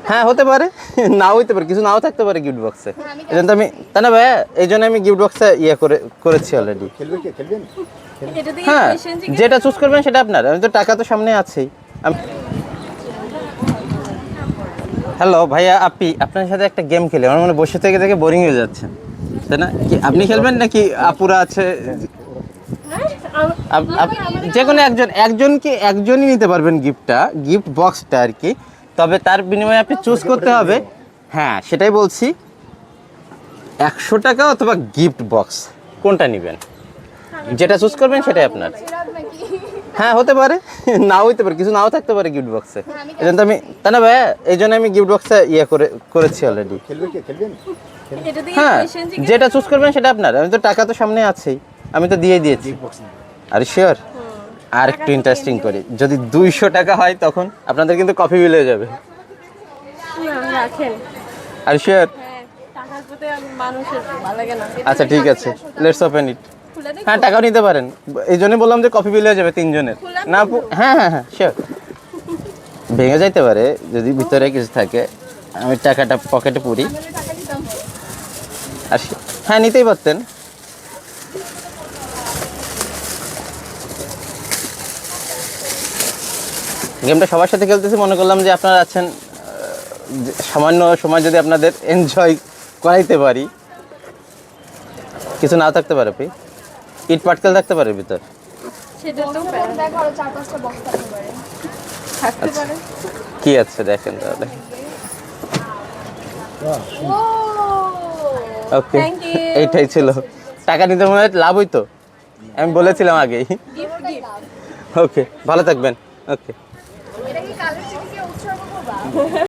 হ্যাঁ হতে পারে, নাও হইতে পারে, কিছু নাও থাকতে পারে গিফট বক্সে। এই জন্য আমি তা না ভাইয়া, এই জন্য আমি গিফট বক্সে করেছি অলরেডি। হ্যাঁ, যেটা চুজ করবেন সেটা আপনার। আমি তো টাকা তো সামনে আছেই। হ্যালো ভাইয়া, আপনার সাথে একটা গেম খেলে আমার মনে বসে থেকে থেকে বোরিং হয়ে যাচ্ছে, তাই না? কি আপনি খেলবেন নাকি আপুরা আছে? যে কোনো একজনই নিতে পারবেন গিফট বক্সটা আর কি। তবে তার বিনিময়ে আপনি চুজ করতে হবে। হ্যাঁ সেটাই বলছি, 100 টাকা অথবা গিফট বক্স, কোনটা নেবেন? যেটা চুজ করবেন সেটাই আপনার। হ্যাঁ হতে পারে, নাও হইতে পারে, কিছু নাও থাকতে পারে গিফট বক্সে। এই জন্য আমি তা না ভাইয়া, এই জন্য আমি গিফট বক্সে করেছি অলরেডি। হ্যাঁ, যেটা চুজ করবেন সেটা আপনার। আমি তো টাকা তো সামনে আছেই, আমি তো দিয়ে দিয়েছি। আর শিওর, আর একটু ইন্টারেস্টিং করি, যদি 200 টাকা হয় তখন আপনাদের কিন্তু কফি বিল হয়ে যাবে। আর শিওর? আচ্ছা ঠিক আছে, লেটস ওপেন ইট। হ্যাঁ টাকাও নিতে পারেন, এই জন্য বললাম যে কফি বিল হয়ে যাবে 3 জনের। না হ্যাঁ হ্যাঁ হ্যাঁ শিওর, ভেঙে যাইতে পারে যদি ভিতরে কিছু থাকে। আমি টাকাটা পকেটে পুরি। আর হ্যাঁ নিতেই পারতেন। গেমটা সবার সাথে খেলতেছি, মনে করলাম যে আপনারা আছেন, সামান্য সময় যদি আপনাদের এনজয় করাইতে পারি। কিছু না থাকতে পারে, ইট পাটকেল থাকতে পারে ভিতর। আচ্ছা, কি আছে দেখেন তাহলে। ওকে, এইটাই ছিল। টাকা নিতে মনে হয় লাভ হইতো, আমি বলেছিলাম আগেই। ওকে, ভালো থাকবেন। ওকে।